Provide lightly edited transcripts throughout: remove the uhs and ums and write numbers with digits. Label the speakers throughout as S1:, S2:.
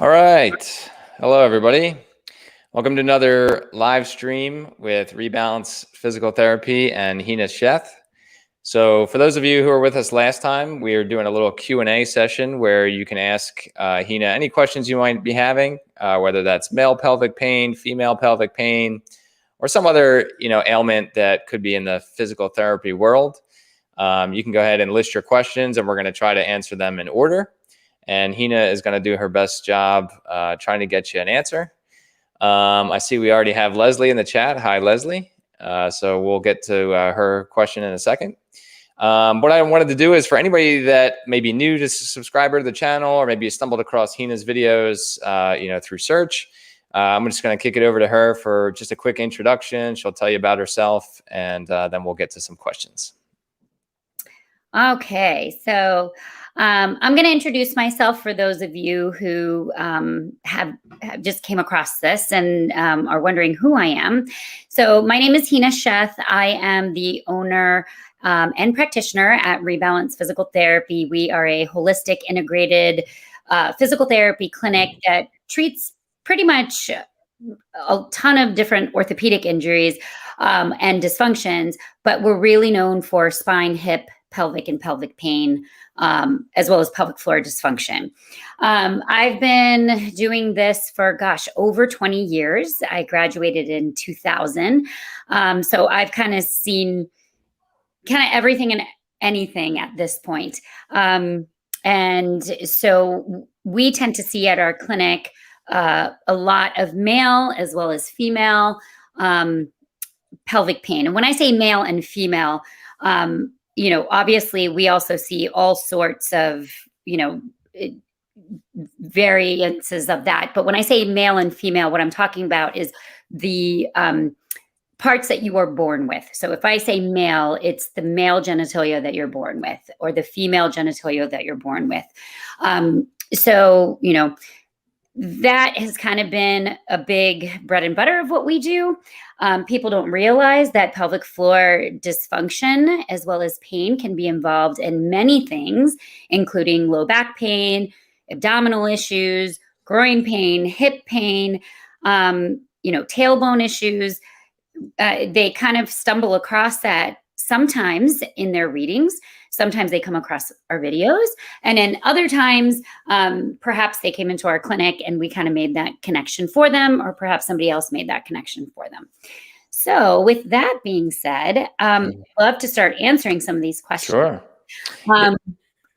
S1: All right. Hello, everybody. Welcome to another live stream with Rebalance Physical Therapy and Hina Sheth. So for those of you who were with us last time, we are doing a little Q&A session where you can ask Hina any questions you might be having, whether that's male pelvic pain, female pelvic pain, or some other ailment that could be in the physical therapy world. You can go ahead and list your questions, and we're going to try to answer them in order. And Hina is going to do her best job trying to get you an answer. I see we already have Leslie in the chat. Hi, Leslie. So we'll get to her question in a second. What I wanted to do is for anybody that may be new to subscriber to the channel, or maybe you stumbled across Hina's videos through search, I'm just going to kick it over to her for just a quick introduction. She'll tell you about herself, and then we'll get to some questions.
S2: Okay, so I'm going to introduce myself for those of you who have just came across this and are wondering who I am. So my name is Hina Sheth. I am the owner and practitioner at Rebalance Physical Therapy. We are a holistic, integrated physical therapy clinic that treats pretty much a ton of different orthopedic injuries and dysfunctions, but we're really known for spine, hip, pelvic and pelvic pain, as well as pelvic floor dysfunction. I've been doing this for, over 20 years. I graduated in 2000. So I've kind of seen everything and anything at this point. And so we tend to see at our clinic a lot of male as well as female pelvic pain. And when I say male and female, obviously we also see all sorts of, variances of that. But when I say male and female, what I'm talking about is the parts that you are born with. So if I say male, it's the male genitalia that you're born with, or the female genitalia that you're born with. That has kind of been a big bread and butter of what we do. People don't realize that pelvic floor dysfunction as well as pain can be involved in many things, including low back pain, abdominal issues, groin pain, hip pain, tailbone issues. They kind of stumble across that sometimes in their readings. Sometimes they come across our videos, and then other times, perhaps they came into our clinic and we kind of made that connection for them, or perhaps somebody else made that connection for them. So with that being said, I'd love to start answering some of these questions.
S1: Sure.
S2: Go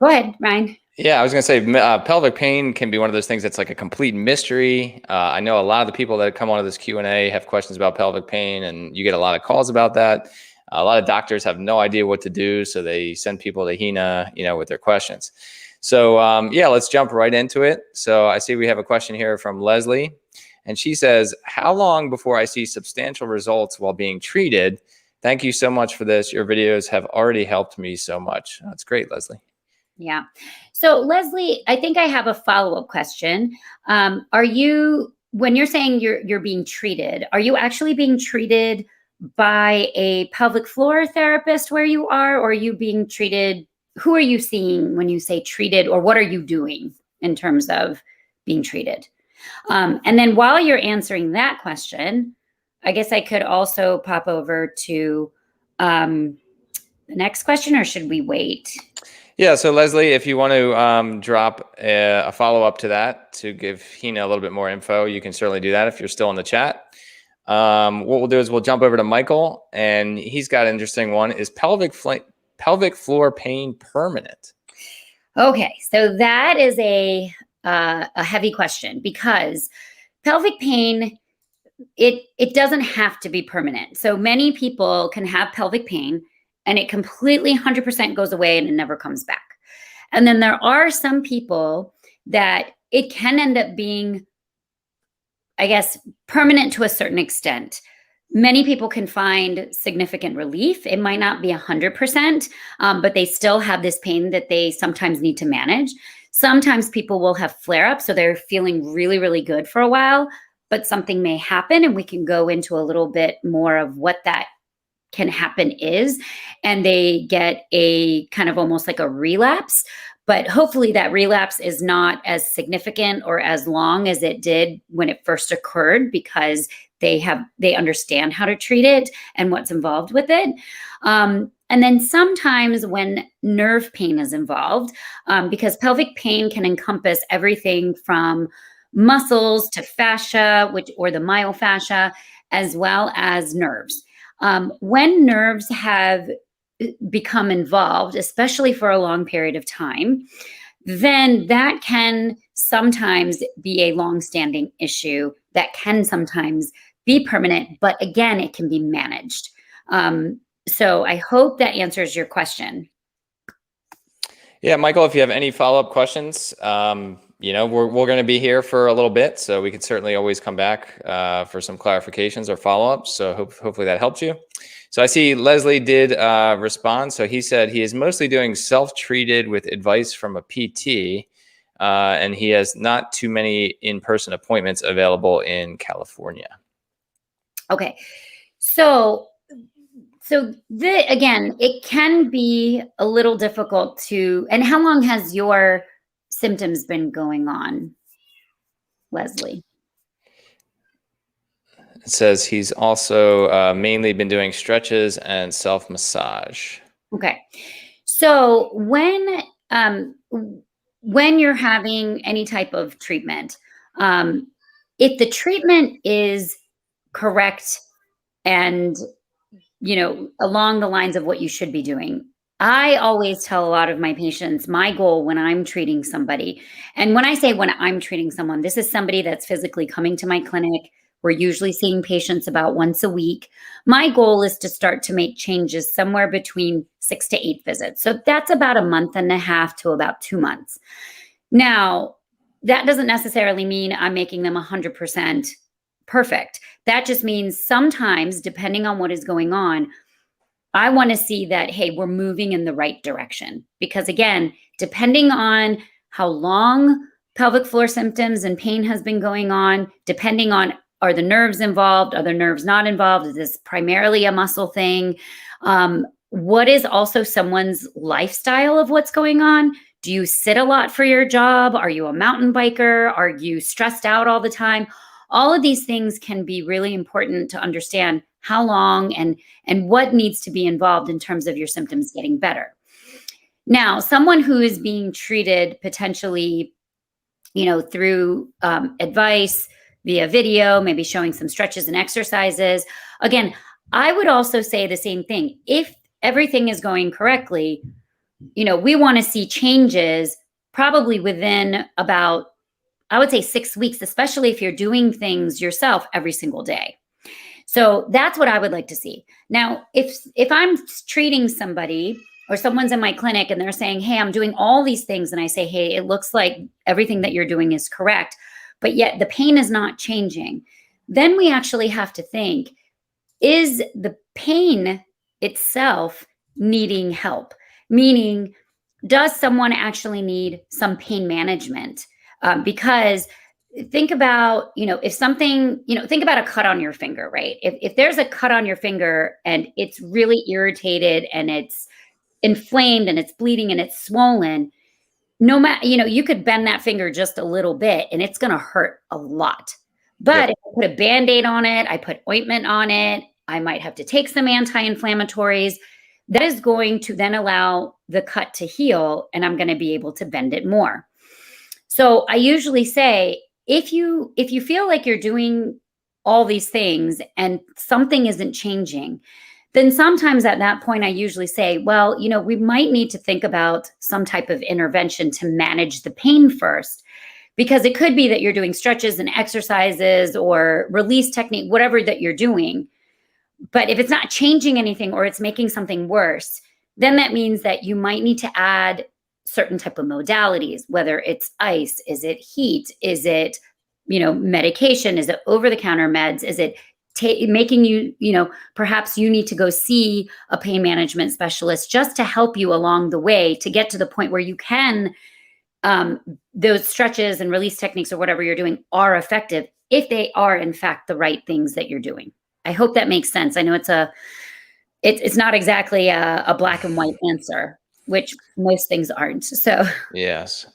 S2: ahead, Ryan.
S1: Yeah, I was going to say pelvic pain can be one of those things that's like a complete mystery. I know a lot of the people that come onto this Q&A have questions about pelvic pain, and you get a lot of calls about that. A lot of doctors have no idea what to do, so they send people to Hina, with their questions. So let's jump right into it. So I see we have a question here from Leslie, and she says, "How long before I see substantial results while being treated? Thank you so much for this. Your videos have already helped me so much." That's great, Leslie.
S2: Yeah. So Leslie, I think I have a follow-up question. When you're saying you're being treated, are you actually being treated by a pelvic floor therapist where you are, or are you being treated? Who are you seeing when you say treated, or what are you doing in terms of being treated? And then while you're answering that question, I guess I could also pop over to the next question, or should we wait?
S1: Yeah, so Leslie, if you want to drop a follow-up to that to give Hina a little bit more info, you can certainly do that if you're still in the chat. What we'll do is we'll jump over to Michael, and he's got an interesting one. Is pelvic floor pain permanent?
S2: Okay, so that is a heavy question, because pelvic pain, it doesn't have to be permanent. So many people can have pelvic pain and it completely 100% goes away and it never comes back. And then there are some people that it can end up being, I guess, permanent to a certain extent. Many people can find significant relief. It might not be 100%, but they still have this pain that they sometimes need to manage. Sometimes people will have flare-ups, so they're feeling really, really good for a while, but something may happen, and we can go into a little bit more of what that can happen is, and they get a kind of almost like a relapse. but hopefully that relapse is not as significant or as long as it did when it first occurred, because they understand how to treat it and what's involved with it. And then sometimes when nerve pain is involved, because pelvic pain can encompass everything from muscles to fascia, or the myofascia, as well as nerves. When nerves have become involved, especially for a long period of time, then that can sometimes be a long-standing issue that can sometimes be permanent, but again, it can be managed. So I hope that answers your question.
S1: Yeah, Michael, if you have any follow-up questions, we're going to be here for a little bit, so we could certainly always come back for some clarifications or follow-ups. So hopefully that helps you. So I see Leslie did respond. So he said he is mostly doing self-treated with advice from a PT, and he has not too many in-person appointments available in California.
S2: Okay, so again, it can be a little difficult to, and how long has your symptoms been going on, Leslie?
S1: It says he's also mainly been doing stretches and self-massage.
S2: Okay, so when you're having any type of treatment, if the treatment is correct and along the lines of what you should be doing, I always tell a lot of my patients, my goal when I'm treating somebody, and when I say when I'm treating someone, this is somebody that's physically coming to my clinic. We're usually seeing patients about once a week. My goal is to start to make changes somewhere between 6 to 8 visits. So that's about a month and a half to about 2 months. Now, that doesn't necessarily mean I'm making them 100% perfect. That just means sometimes, depending on what is going on, I want to see that, hey, we're moving in the right direction. Because again, depending on how long pelvic floor symptoms and pain has been going on, depending on, are the nerves involved? Are the nerves not involved? Is this primarily a muscle thing? What is also someone's lifestyle of what's going on? Do you sit a lot for your job? Are you a mountain biker? Are you stressed out all the time? All of these things can be really important to understand how long and what needs to be involved in terms of your symptoms getting better. Now, someone who is being treated potentially, through advice via video, maybe showing some stretches and exercises. Again, I would also say the same thing. If everything is going correctly, we want to see changes probably within about, I would say, 6 weeks, especially if you're doing things yourself every single day. So that's what I would like to see. Now, if I'm treating somebody or someone's in my clinic and they're saying, hey, I'm doing all these things, and I say, hey, it looks like everything that you're doing is correct, but yet the pain is not changing, then we actually have to think, is the pain itself needing help? Meaning, does someone actually need some pain management? Because think about, if something, think about a cut on your finger, right? If there's a cut on your finger and it's really irritated and it's inflamed and it's bleeding and it's swollen, no matter, you could bend that finger just a little bit and it's going to hurt a lot. But if I put a Band-Aid on it, I put ointment on it, I might have to take some anti-inflammatories. That is going to then allow the cut to heal, and I'm going to be able to bend it more. So I usually say, if you feel like you're doing all these things and something isn't changing, then sometimes at that point, I usually say, well, we might need to think about some type of intervention to manage the pain first, because it could be that you're doing stretches and exercises or release technique, whatever that you're doing. But if it's not changing anything or it's making something worse, then that means that you might need to add certain type of modalities, whether it's ice, is it heat, is it, medication, is it over-the-counter meds, is it making you, perhaps you need to go see a pain management specialist just to help you along the way to get to the point where you can, those stretches and release techniques or whatever you're doing are effective if they are in fact the right things that you're doing. I hope that makes sense. I know it's not exactly a black and white answer. which most things aren't. So
S1: Yes.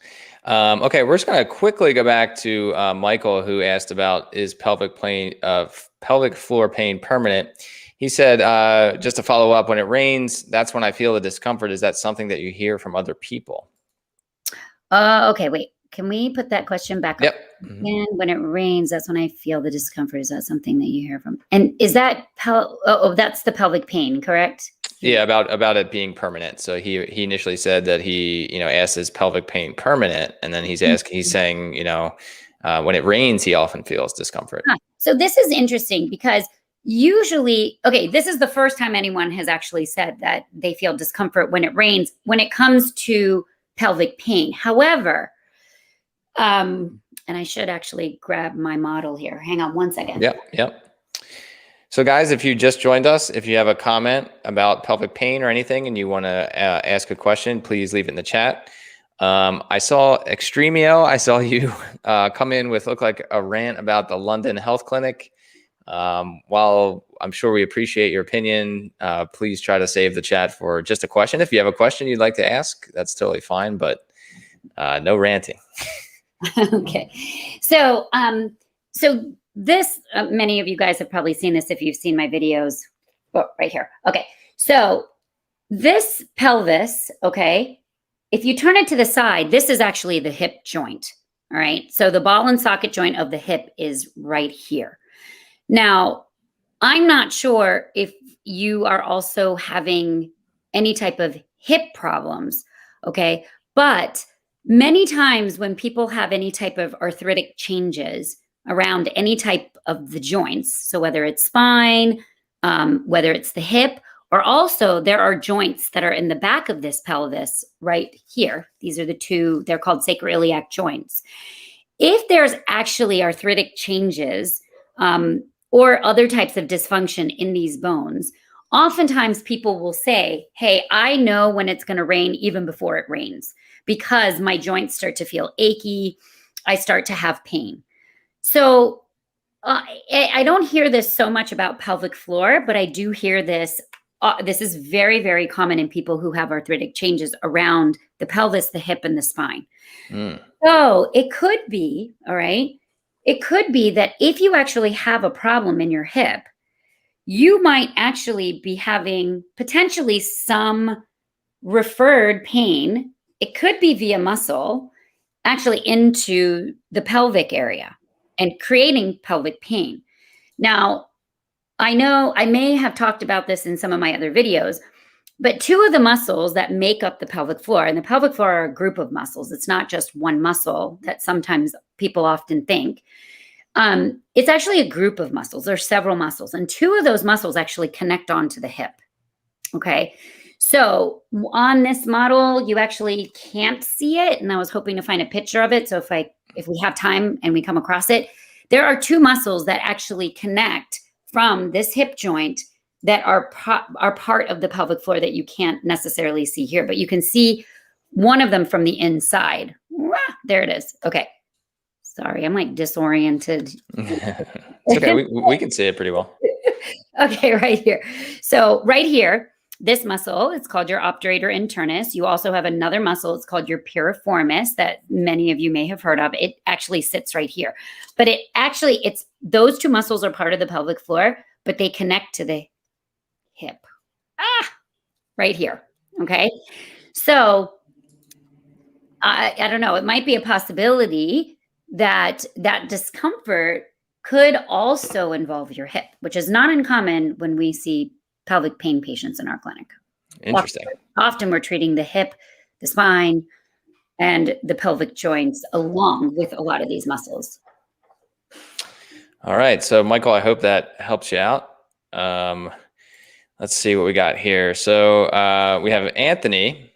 S1: Okay, we're just going to quickly go back to Michael, who asked about is pelvic floor pain permanent. He said, just to follow up, when it rains, that's when I feel the discomfort. Is that something that you hear from other people?
S2: okay, wait. Can we put that question back up?
S1: Yep.
S2: And when it rains, that's when I feel the discomfort. Is that something that you hear from? And is that that's the pelvic pain, correct?
S1: Yeah, about it being permanent. So he initially said that he, asked his pelvic pain permanent, and then he's saying, when it rains, he often feels discomfort.
S2: So this is interesting because usually, okay, this is the first time anyone has actually said that they feel discomfort when it rains when it comes to pelvic pain. However, and I should actually grab my model here. Hang on one second.
S1: Yep. So guys, if you just joined us, if you have a comment about pelvic pain or anything and you want to ask a question, please leave it in the chat. I saw Extremio. I saw you come in with look like a rant about the London Health Clinic. While I'm sure we appreciate your opinion, please try to save the chat for just a question. If you have a question you'd like to ask, that's totally fine, but no ranting.
S2: Okay. So, this, many of you guys have probably seen this if you've seen my videos. Oh, right here. Okay. So this pelvis, okay, if you turn it to the side, this is actually the hip joint. All right. So the ball and socket joint of the hip is right here. Now, I'm not sure if you are also having any type of hip problems. Okay. But many times when people have any type of arthritic changes around any type of the joints, so whether it's spine, whether it's the hip, or also there are joints that are in the back of this pelvis right here. These are the two, they're called sacroiliac joints. If there's actually arthritic changes or other types of dysfunction in these bones, oftentimes people will say, hey, I know when it's going to rain even before it rains because my joints start to feel achy. I start to have pain. So I don't hear this so much about pelvic floor, but I do hear this. This is very, very common in people who have arthritic changes around the pelvis, the hip, and the spine. So it could be, all right, it could be that if you actually have a problem in your hip, you might actually be having potentially some referred pain. It could be via muscle, actually into the pelvic area and creating pelvic pain. Now, I know I may have talked about this in some of my other videos, but two of the muscles that make up the pelvic floor, and the pelvic floor are a group of muscles. It's not just one muscle that sometimes people often think. It's actually a group of muscles. There's several muscles, and two of those muscles actually connect onto the hip. Okay. So on this model, you actually can't see it. And I was hoping to find a picture of it. So if we have time and we come across it, there are two muscles that actually connect from this hip joint that are part of the pelvic floor that you can't necessarily see here, but you can see one of them from the inside. There it is. Okay. Sorry, I'm like disoriented.
S1: It's okay. We can see it pretty well.
S2: Okay, right here. So right here, this muscle, it's called your obturator internus. You also have another muscle, it's called your piriformis that many of you may have heard of. It actually sits right here. But it's those two muscles are part of the pelvic floor, but they connect to the hip. Right here. Okay. So I don't know, it might be a possibility that discomfort could also involve your hip, which is not uncommon when we see pelvic pain patients in our clinic.
S1: Interesting.
S2: Often we're treating the hip, the spine, and the pelvic joints along with a lot of these muscles.
S1: All right. So Michael, I hope that helps you out. Let's see what we got here. So we have Anthony,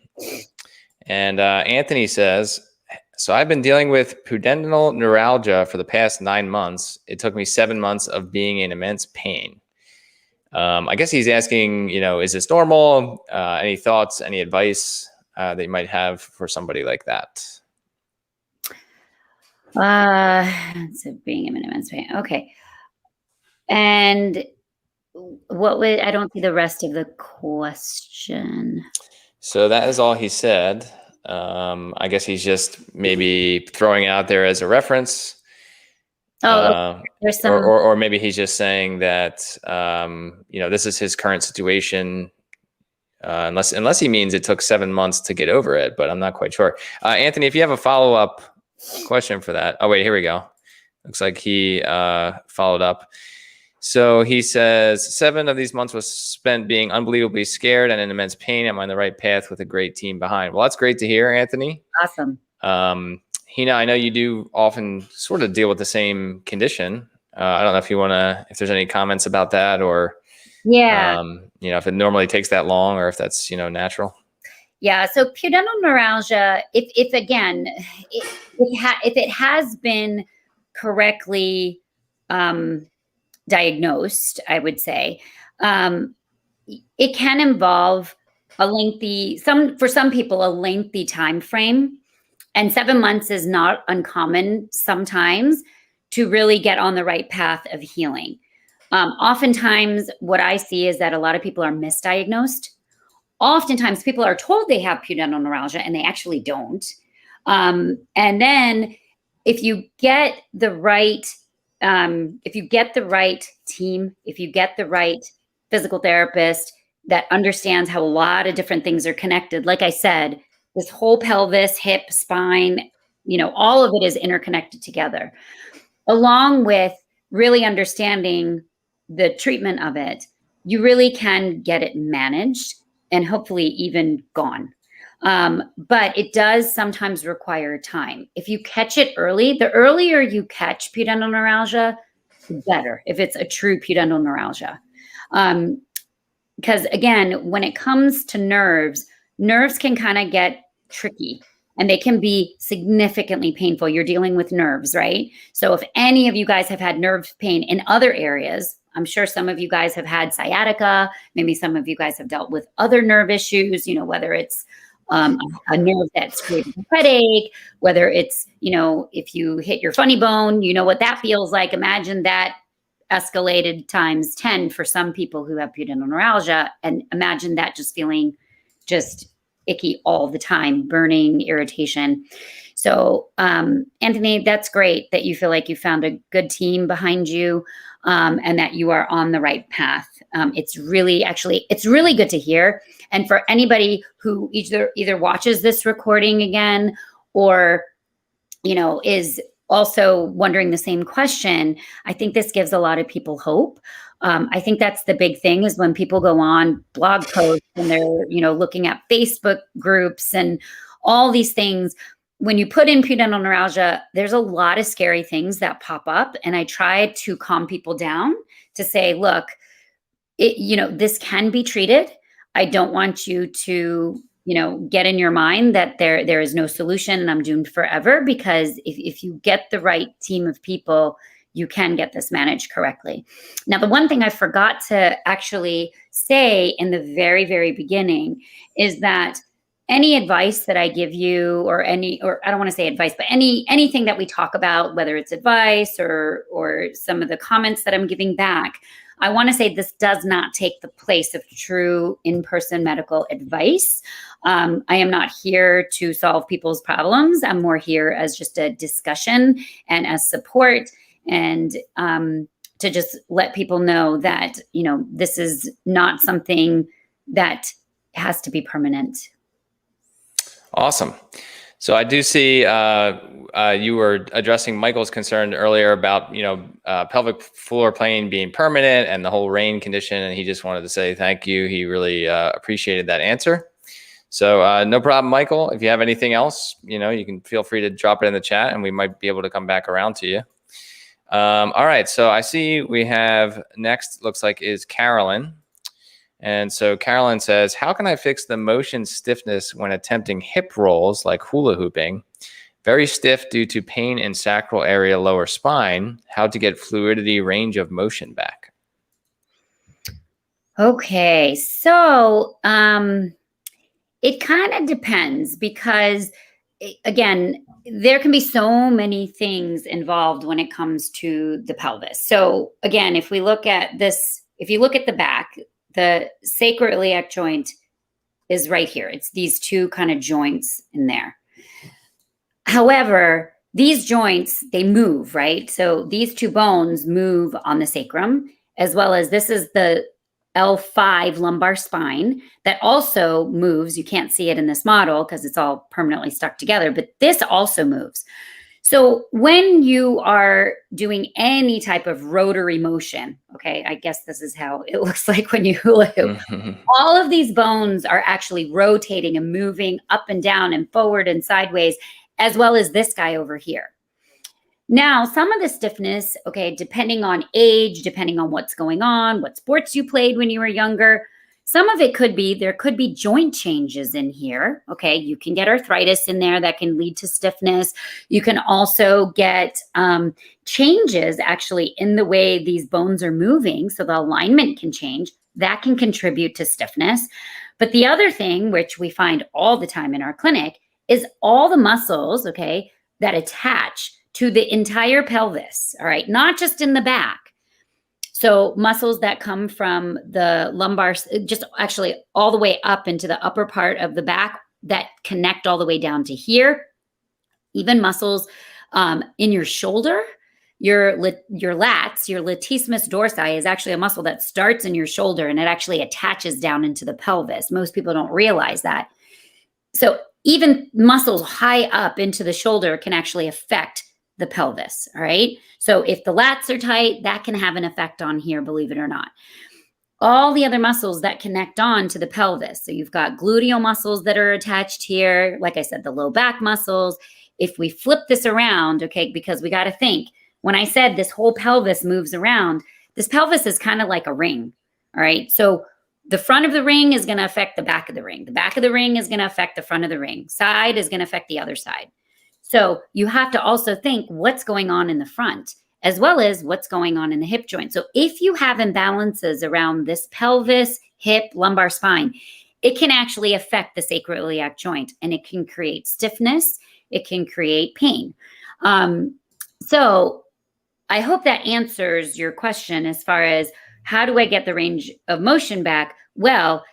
S1: and Anthony says, so I've been dealing with pudendal neuralgia for the past 9 months. It took me 7 months of being in immense pain. I guess he's asking, is this normal? Any thoughts, any advice that you might have for somebody like that?
S2: So being in immense pain. Okay. And I don't see the rest of the question.
S1: So that is all he said. I guess he's just maybe throwing it out there as a reference.
S2: There's some.
S1: Or maybe he's just saying that, this is his current situation. Unless he means it took 7 months to get over it, but I'm not quite sure. Anthony, if you have a follow-up question for that. Oh, wait, here we go. Looks like he followed up. So he says, 7 of these months was spent being unbelievably scared and in immense pain. Am I on the right path with a great team behind? Well, that's great to hear, Anthony.
S2: Awesome.
S1: Hina, I know you do often sort of deal with the same condition. I don't know if there's any comments about that, or if it normally takes that long, or if that's, natural.
S2: Yeah. So pudendal neuralgia, if it has been correctly diagnosed, I would say, it can involve for some people, a lengthy time frame. And 7 months is not uncommon sometimes to really get on the right path of healing. Oftentimes, what I see is that a lot of people are misdiagnosed. Oftentimes, people are told they have pudendal neuralgia and they actually don't. And then, if you get the right team, if you get the right physical therapist that understands how a lot of different things are connected, like I said, this whole pelvis, hip, spine, all of it is interconnected together, along with really understanding the treatment of it, you really can get it managed and hopefully even gone. But it does sometimes require time. If you catch it early, the earlier you catch pudendal neuralgia, the better, if it's a true pudendal neuralgia. Because again, when it comes to nerves can kind of get tricky and they can be significantly painful. You're dealing with nerves, right? So if any of you guys have had nerve pain in other areas, I'm sure some of you guys have had sciatica. Maybe some of you guys have dealt with other nerve issues, whether it's a nerve that's creating a headache, whether it's, if you hit your funny bone, what that feels like. Imagine that escalated times 10 for some people who have pudendal neuralgia, and imagine that just feeling just icky all the time, burning, irritation. So, Anthony, that's great that you feel like you found a good team behind you, and that you are on the right path. It's really good to hear. And for anybody who either watches this recording again, or, is also wondering the same question, I think this gives a lot of people hope. I think that's the big thing, is when people go on blog posts and they're, looking at Facebook groups and all these things. When you put in pudendal neuralgia, there's a lot of scary things that pop up. And I try to calm people down to say, look, this can be treated. I don't want you to, get in your mind that there is no solution and I'm doomed forever, because if you get the right team of people, you can get this managed correctly. Now, the one thing I forgot to actually say in the very, very beginning is that any advice that I give you, or I don't want to say advice, but anything that we talk about, whether it's advice or some of the comments that I'm giving back, I want to say this does not take the place of true in-person medical advice. I am not here to solve people's problems. I'm more here as just a discussion and as support, and to just let people know that, this is not something that has to be permanent.
S1: Awesome. So I do see you were addressing Michael's concern earlier about, pelvic floor plane being permanent and the whole rain condition. And he just wanted to say thank you. He really appreciated that answer. So no problem, Michael. If you have anything else, you can feel free to drop it in the chat and we might be able to come back around to you. All right. So I see we have next, looks like, is Carolyn. And so Carolyn says, how can I fix the motion stiffness when attempting hip rolls like hula hooping? Very stiff due to pain in sacral area, lower spine. How to get fluidity, range of motion back?
S2: Okay. So it kind of depends, because, again, there can be so many things involved when it comes to the pelvis. So again, if we look at this, if you look at the back, the sacroiliac joint is right here. It's these two kind of joints in there. However, these joints, they move, right? So these two bones move on the sacrum, as well as this is the L5 lumbar spine that also moves. You can't see it in this model because it's all permanently stuck together, but this also moves. So when you are doing any type of rotary motion, okay, I guess this is how it looks like when you hula hoop. All of these bones are actually rotating and moving up and down and forward and sideways, as well as this guy over here. Now, some of the stiffness, okay, depending on age, depending on what's going on, what sports you played when you were younger, some of it could be, there could be joint changes in here, okay? You can get arthritis in there that can lead to stiffness. You can also get changes actually in the way these bones are moving, so the alignment can change. That can contribute to stiffness. But the other thing, which we find all the time in our clinic, is all the muscles, okay, that attach to the entire pelvis, all right, not just in the back. So muscles that come from the lumbar, just actually all the way up into the upper part of the back that connect all the way down to here. Even muscles in your shoulder, your lats, your latissimus dorsi is actually a muscle that starts in your shoulder and it actually attaches down into the pelvis. Most people don't realize that. So even muscles high up into the shoulder can actually affect the pelvis, all right? So if the lats are tight, that can have an effect on here, believe it or not. All the other muscles that connect on to the pelvis. So you've got gluteal muscles that are attached here. Like I said, the low back muscles. If we flip this around, okay, because we got to think, when I said this whole pelvis moves around, this pelvis is kind of like a ring, all right? So the front of the ring is going to affect the back of the ring. The back of the ring is going to affect the front of the ring. Side is going to affect the other side. So you have to also think what's going on in the front as well as what's going on in the hip joint. So if you have imbalances around this pelvis, hip, lumbar spine, it can actually affect the sacroiliac joint and it can create stiffness. It can create pain. So I hope that answers your question as far as how do I get the range of motion back? Well,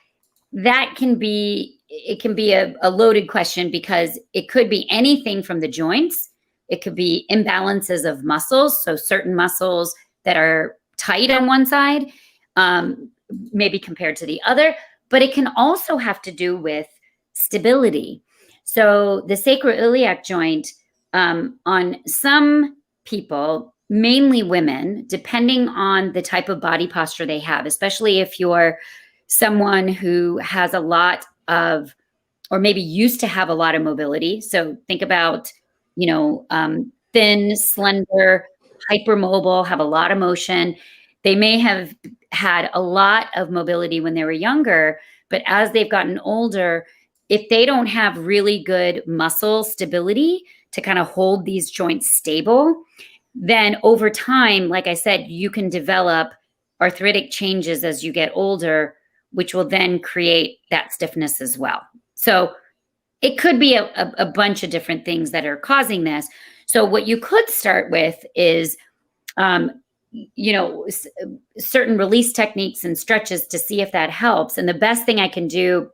S2: that can be, it can be a loaded question because it could be anything from the joints. It could be imbalances of muscles. So certain muscles that are tight on one side, maybe compared to the other, but it can also have to do with stability. So the sacroiliac joint, on some people, mainly women, depending on the type of body posture they have, especially if you're someone who has a lot of, or maybe used to have a lot of mobility. So think about, you know, thin, slender, hypermobile, have a lot of motion. They may have had a lot of mobility when they were younger, but as they've gotten older, if they don't have really good muscle stability to kind of hold these joints stable, then over time, like I said, you can develop arthritic changes as you get older, which will then create that stiffness as well. So it could be a bunch of different things that are causing this. So what you could start with is, you know, certain release techniques and stretches to see if that helps. And the best thing I can do,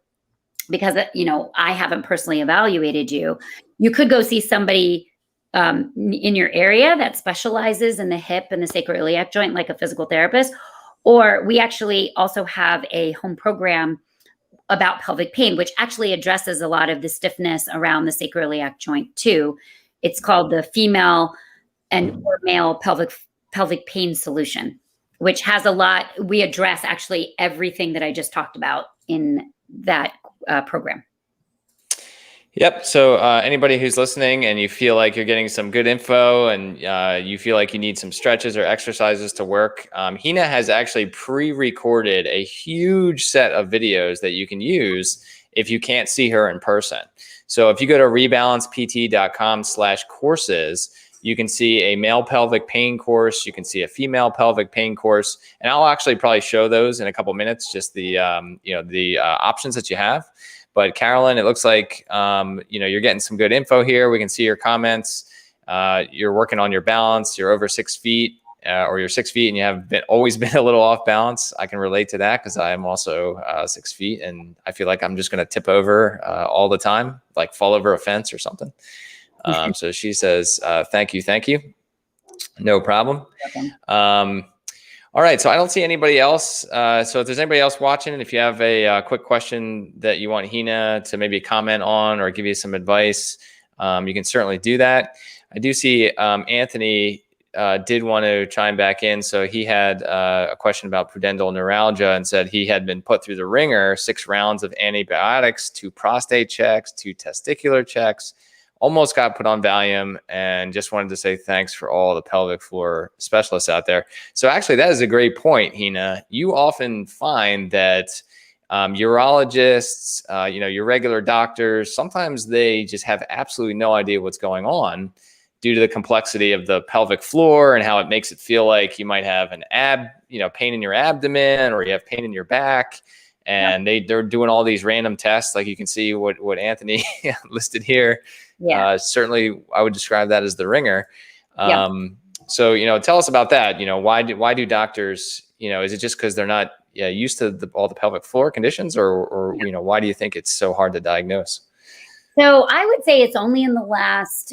S2: because, you know, I haven't personally evaluated you, you could go see somebody in your area that specializes in the hip and the sacroiliac joint, like a physical therapist. Or we actually also have a home program about pelvic pain, which actually addresses a lot of the stiffness around the sacroiliac joint too. It's called the female and or male pelvic pain solution, which has a lot, we address actually everything that I just talked about in that program.
S1: Yep. So anybody who's listening and you feel like you're getting some good info and you feel like you need some stretches or exercises to work, Hina has actually pre-recorded a huge set of videos that you can use if you can't see her in person. So if you go to rebalancept.com/courses, you can see a male pelvic pain course. You can see a female pelvic pain course, and I'll actually probably show those in a couple minutes, just the options that you have. But Carolyn, it looks like, you're getting some good info here. We can see your comments. You're working on your balance. You're over 6 feet. or you're 6 feet and you have always been a little off balance, I can relate to that because I am also 6 feet and I feel like I'm just going to tip over all the time, like fall over a fence or something. So she says, thank you. Thank you. No problem. All right. So I don't see anybody else. So if there's anybody else watching, and if you have a quick question that you want Hina to maybe comment on or give you some advice, you can certainly do that. I do see Anthony did want to chime back in. So he had a question about pudendal neuralgia and said he had been put through the ringer, 6 rounds of antibiotics, 2 prostate checks, 2 testicular checks, almost got put on Valium, and just wanted to say thanks for all the pelvic floor specialists out there. So actually, that is a great point, Hina. You often find that urologists, your regular doctors, sometimes they just have absolutely no idea what's going on due to the complexity of the pelvic floor and how it makes it feel like you might have an pain in your abdomen, or you have pain in your back. And they're doing all these random tests, like you can see what Anthony listed here. Yeah. Certainly, I would describe that as the ringer. So, tell us about that. Why do doctors, is it just because they're not used to all the pelvic floor conditions, or why do you think it's so hard to diagnose?
S2: So I would say it's only in the last,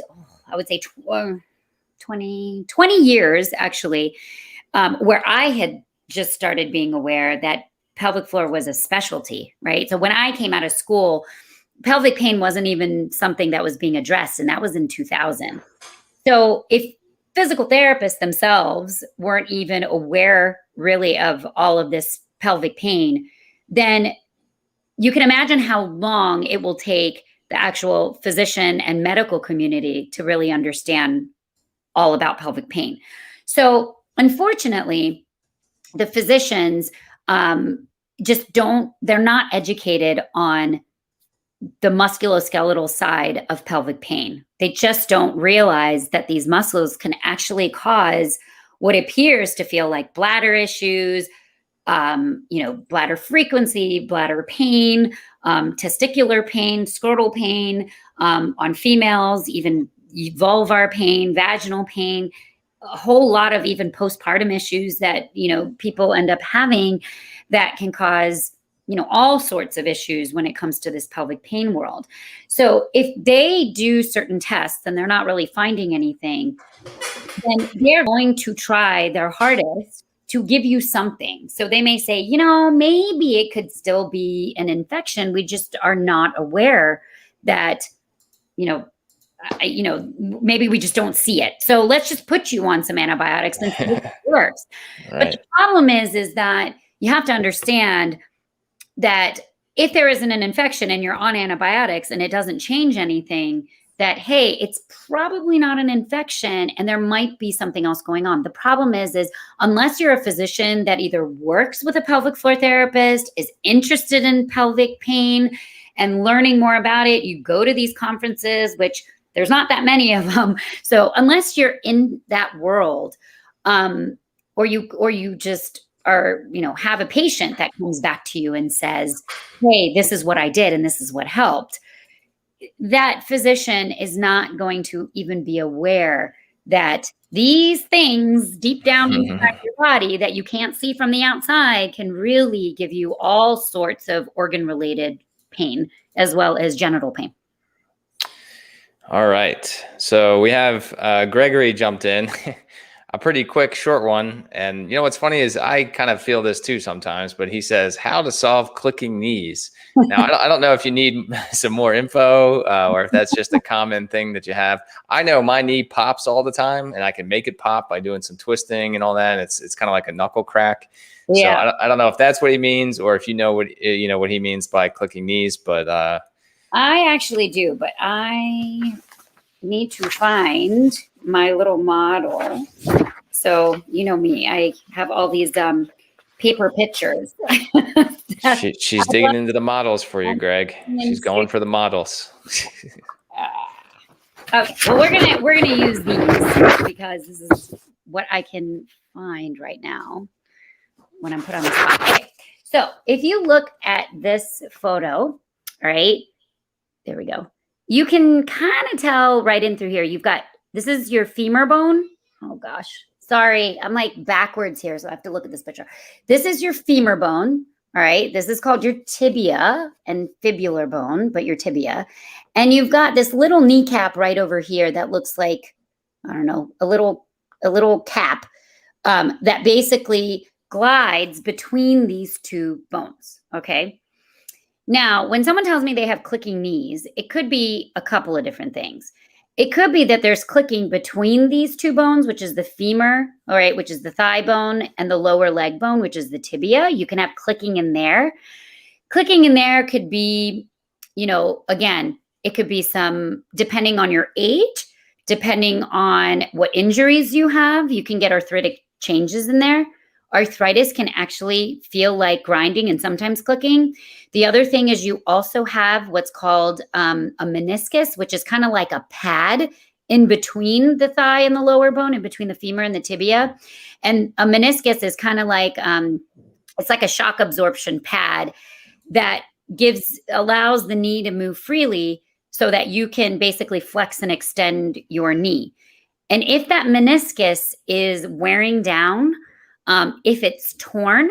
S2: 20 years, actually, where I had just started being aware that pelvic floor was a specialty, right? So when I came out of school, pelvic pain wasn't even something that was being addressed, and that was in 2000. So if physical therapists themselves weren't even aware really of all of this pelvic pain, then you can imagine how long it will take the actual physician and medical community to really understand all about pelvic pain. So unfortunately, the physicians they're not educated on the musculoskeletal side of pelvic pain. They just don't realize that these muscles can actually cause what appears to feel like bladder issues, bladder frequency, bladder pain, testicular pain, scrotal pain, on females, even vulvar pain, vaginal pain, a whole lot of even postpartum issues that, people end up having that can cause, all sorts of issues when it comes to this pelvic pain world. So if they do certain tests and they're not really finding anything, then they're going to try their hardest to give you something. So they may say, maybe it could still be an infection. We just are not aware that, maybe we just don't see it. So let's just put you on some antibiotics and see if it works. Right. But the problem is that you have to understand that if there isn't an infection and you're on antibiotics and it doesn't change anything, that, hey, it's probably not an infection and there might be something else going on. The problem is unless you're a physician that either works with a pelvic floor therapist, is interested in pelvic pain and learning more about it, you go to these conferences, which there's not that many of them. So unless you're in that world, or you just are, have a patient that comes back to you and says, hey, this is what I did and this is what helped, that physician is not going to even be aware that these things deep down inside your body that you can't see from the outside can really give you all sorts of organ-related pain as well as genital pain.
S1: All right. So we have Gregory jumped in. A pretty quick, short one. And what's funny is I kind of feel this too sometimes, but he says, how to solve clicking knees. Now, I don't know if you need some more info or if that's just a common thing that you have. I know my knee pops all the time and I can make it pop by doing some twisting and all that. And it's kind of like a knuckle crack. Yeah. So I don't know if that's what he means or if what he means by clicking knees, but
S2: I actually do, but I need to find my little model. So, me, I have all these paper pictures.
S1: She's digging into the models for you, Greg. She's going for the models.
S2: Okay, well, we're gonna use these because this is what I can find right now when I'm put on the spot. Okay. So if you look at this photo, all right, there we go. You can kind of tell right in through here. This is your femur bone. Oh gosh, Sorry, I'm like backwards here, so I have to look at this picture. This is your femur bone. All right. This is called your tibia and fibular bone, but your tibia. And you've got this little kneecap right over here that looks like, I don't know, a little cap that basically glides between these two bones. Okay. Now, when someone tells me they have clicking knees, it could be a couple of different things. It could be that there's clicking between these two bones, which is the femur, all right, which is the thigh bone, and the lower leg bone, which is the tibia. You can have clicking in there. Clicking in there could be, again, it could be some, depending on your age, depending on what injuries you have, you can get arthritic changes in there. Arthritis can actually feel like grinding and sometimes clicking. The other thing is you also have what's called a meniscus, which is kind of like a pad in between the thigh and the lower bone, in between the femur and the tibia. And a meniscus is kind of like, it's like a shock absorption pad that allows the knee to move freely so that you can basically flex and extend your knee. And if that meniscus is wearing down, if it's torn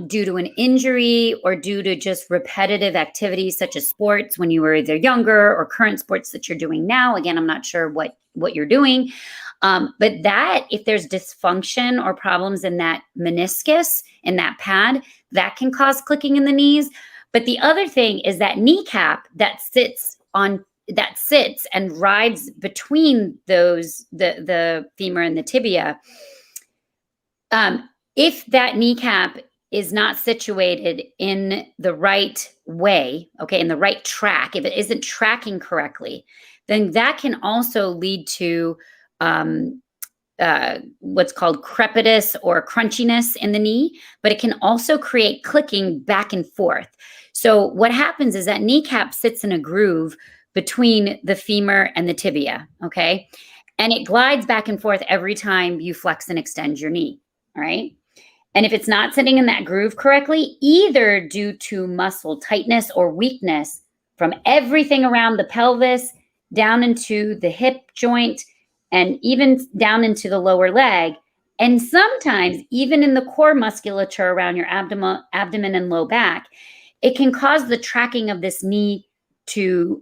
S2: due to an injury or due to just repetitive activities such as sports when you were either younger or current sports that you're doing now, again, I'm not sure what you're doing, but that if there's dysfunction or problems in that meniscus, in that pad, that can cause clicking in the knees. But the other thing is that kneecap that sits and rides between those, the femur and the tibia. If that kneecap is not situated in the right way, okay, in the right track, if it isn't tracking correctly, then that can also lead to what's called crepitus or crunchiness in the knee, but it can also create clicking back and forth. So what happens is that kneecap sits in a groove between the femur and the tibia, okay? And it glides back and forth every time you flex and extend your knee. All right. And if it's not sitting in that groove correctly, either due to muscle tightness or weakness from everything around the pelvis down into the hip joint and even down into the lower leg, and sometimes even in the core musculature around your abdomen and low back, it can cause the tracking of this knee to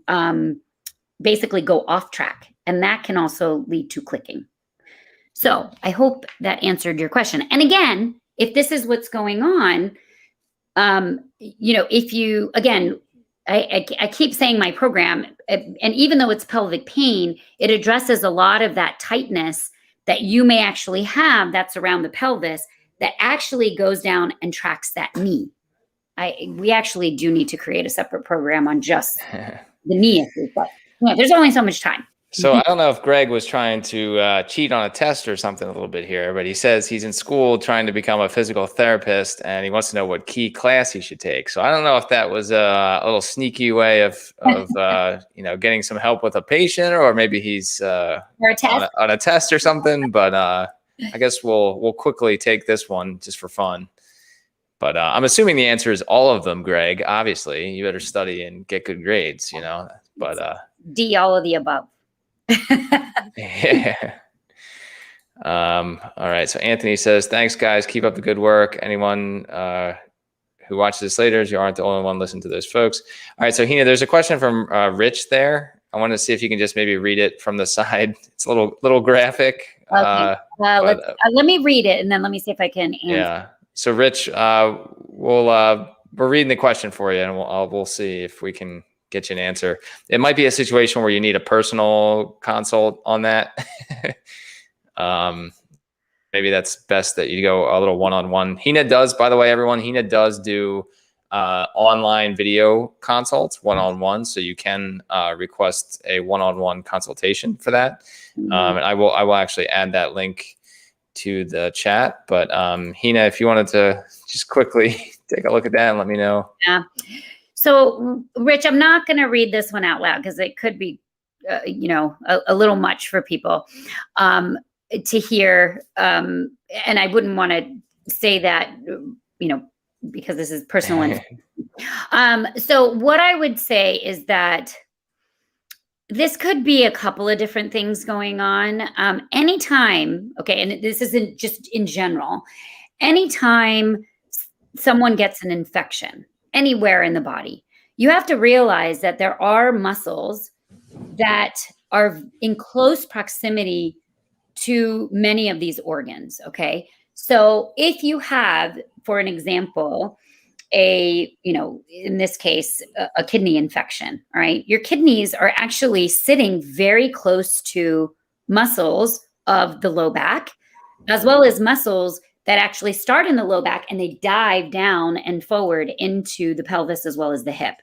S2: basically go off track. And that can also lead to clicking. So I hope that answered your question. And again, if this is what's going on, if you, again, I keep saying my program, and even though it's pelvic pain, it addresses a lot of that tightness that you may actually have that's around the pelvis that actually goes down and tracks that knee. We actually do need to create a separate program on just the knee issue, but there's only so much time.
S1: So I don't know if Greg was trying to cheat on a test or something a little bit here, but he says he's in school trying to become a physical therapist and he wants to know what key class he should take. So I don't know if that was a little sneaky way of getting some help with a patient, or maybe he's on a test or something. But I guess we'll quickly take this one just for fun. But I'm assuming the answer is all of them, Greg. Obviously, you better study and get good grades, But
S2: D, all of the above.
S1: Yeah. All right. So Anthony says, thanks guys. Keep up the good work. Anyone who watches this later, you aren't the only one. Listen to those folks. All right. So Hina, there's a question from Rich there. I wanted to see if you can just maybe read it from the side. It's a little graphic.
S2: Okay. Let me read it and then let me see if I can answer.
S1: Yeah. So Rich, we're reading the question for you and we'll see if we can get you an answer. It might be a situation where you need a personal consult on that. Maybe that's best that you go a little one-on-one. Hina does, by the way, everyone, Hina does do online video consults one-on-one. So you can request a one-on-one consultation for that. And I will actually add that link to the chat. But Hina, if you wanted to just quickly take a look at that and let me know.
S2: Yeah. So, Rich, I'm not going to read this one out loud because it could be, a little much for people to hear. And I wouldn't want to say that, because this is personal. So what I would say is that this could be a couple of different things going on. Anytime, okay, and this isn't just in general, anytime someone gets an infection anywhere in the body, you have to realize that there are muscles that are in close proximity to many of these organs, okay? So if you have, for an example, in this case, a kidney infection, all right? Your kidneys are actually sitting very close to muscles of the low back, as well as muscles that actually start in the low back and they dive down and forward into the pelvis as well as the hip.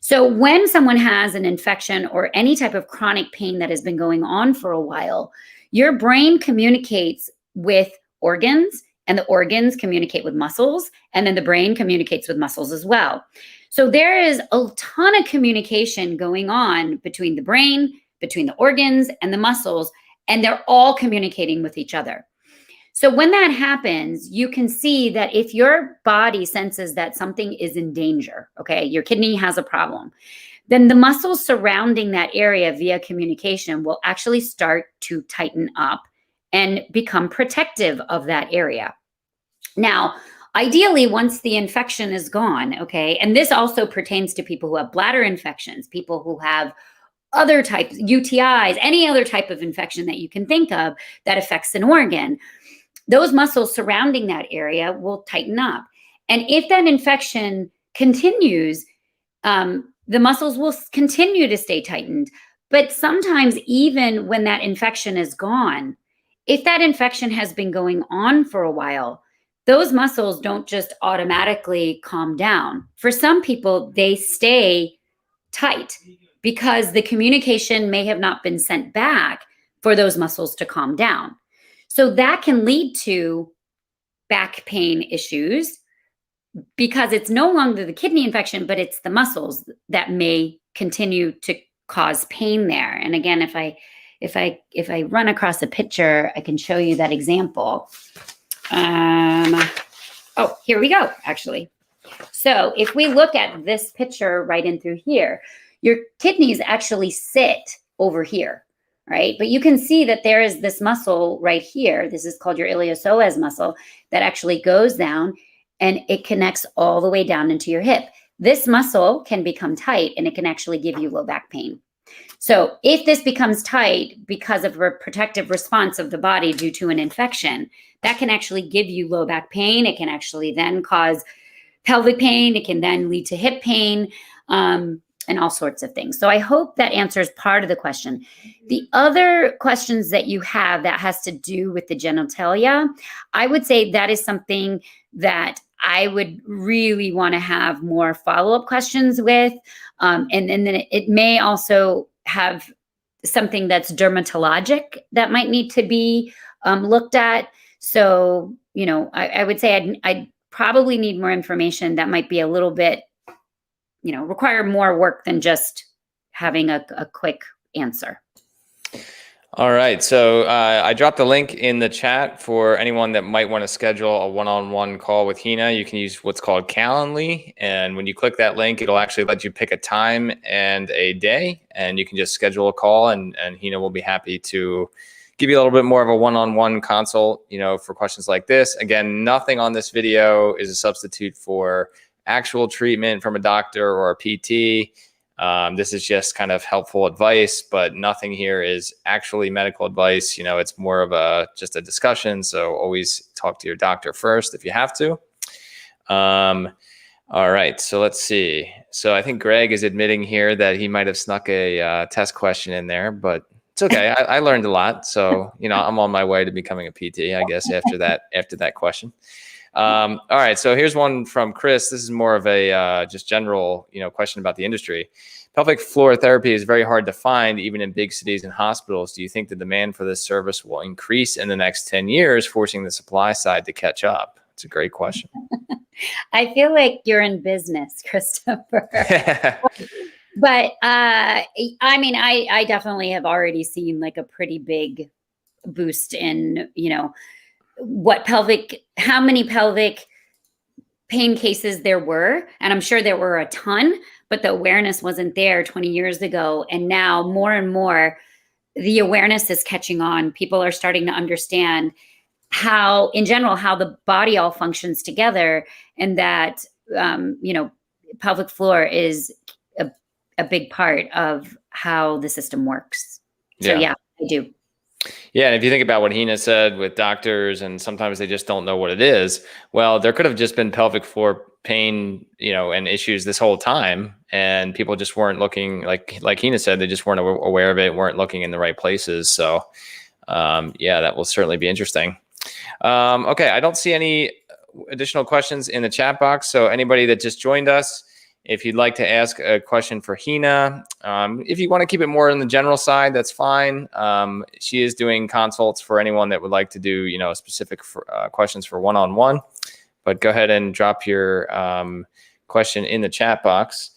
S2: So when someone has an infection or any type of chronic pain that has been going on for a while, your brain communicates with organs, and the organs communicate with muscles, and then the brain communicates with muscles as well. So there is a ton of communication going on between the brain, between the organs and the muscles, and they're all communicating with each other. So when that happens, you can see that if your body senses that something is in danger, okay, your kidney has a problem, then the muscles surrounding that area via communication will actually start to tighten up and become protective of that area. Now, ideally, once the infection is gone, okay, and this also pertains to people who have bladder infections, people who have other types, UTIs, any other type of infection that you can think of that affects an organ, those muscles surrounding that area will tighten up. And if that infection continues, the muscles will continue to stay tightened. But sometimes even when that infection is gone, if that infection has been going on for a while, those muscles don't just automatically calm down. For some people, they stay tight because the communication may have not been sent back for those muscles to calm down. So that can lead to back pain issues because it's no longer the kidney infection, but it's the muscles that may continue to cause pain there. And again, if I run across a picture, I can show you that example. Oh, here we go, actually. So if we look at this picture right in through here, your kidneys actually sit over here, right? But you can see that there is this muscle right here. This is called your iliopsoas muscle that actually goes down and it connects all the way down into your hip. This muscle can become tight and it can actually give you low back pain. So if this becomes tight because of a protective response of the body due to an infection, that can actually give you low back pain. It can actually then cause pelvic pain. It can then lead to hip pain and all sorts of things. So I hope that answers part of the question. The other questions that you have that has to do with the genitalia, I would say that is something that I would really want to have more follow-up questions with. And then it may also have something that's dermatologic that might need to be looked at. So, I would say I'd probably need more information that might be a little bit, require more work than just having a quick answer.
S1: All right. So I dropped a link in the chat for anyone that might want to schedule a one-on-one call with Hina. You can use what's called Calendly. And when you click that link, it'll actually let you pick a time and a day. And you can just schedule a call and Hina will be happy to give you a little bit more of a one-on-one consult, for questions like this. Again, nothing on this video is a substitute for actual treatment from a doctor or a PT. This is just kind of helpful advice, but nothing here is actually medical advice. It's more of just a discussion. So always talk to your doctor first if you have to. All right. So let's see. So I think Greg is admitting here that he might have snuck a test question in there, but it's okay. I learned a lot. So, I'm on my way to becoming a PT, I guess, after that question. All right. So here's one from Chris. This is more of a just general, question about the industry. Pelvic floor therapy is very hard to find, even in big cities and hospitals. Do you think the demand for this service will increase in the next 10 years, forcing the supply side to catch up? It's a great question.
S2: I feel like you're in business, Christopher. But I definitely have already seen like a pretty big boost in, how many pelvic pain cases there were. And I'm sure there were a ton, but the awareness wasn't there 20 years ago. And now more and more, the awareness is catching on. People are starting to understand how, in general, how the body all functions together, and that, pelvic floor is a big part of how the system works. So yeah, I do.
S1: Yeah, and if you think about what Hina said with doctors, and sometimes they just don't know what it is. Well, there could have just been pelvic floor pain, and issues this whole time, and people just weren't looking, like Hina said, they just weren't aware of it, weren't looking in the right places. So, yeah, that will certainly be interesting. Okay, I don't see any additional questions in the chat box. So anybody that just joined us, if you'd like to ask a question for Hina, if you want to keep it more on the general side, that's fine. She is doing consults for anyone that would like to do, specific questions for one-on-one. But go ahead and drop your question in the chat box.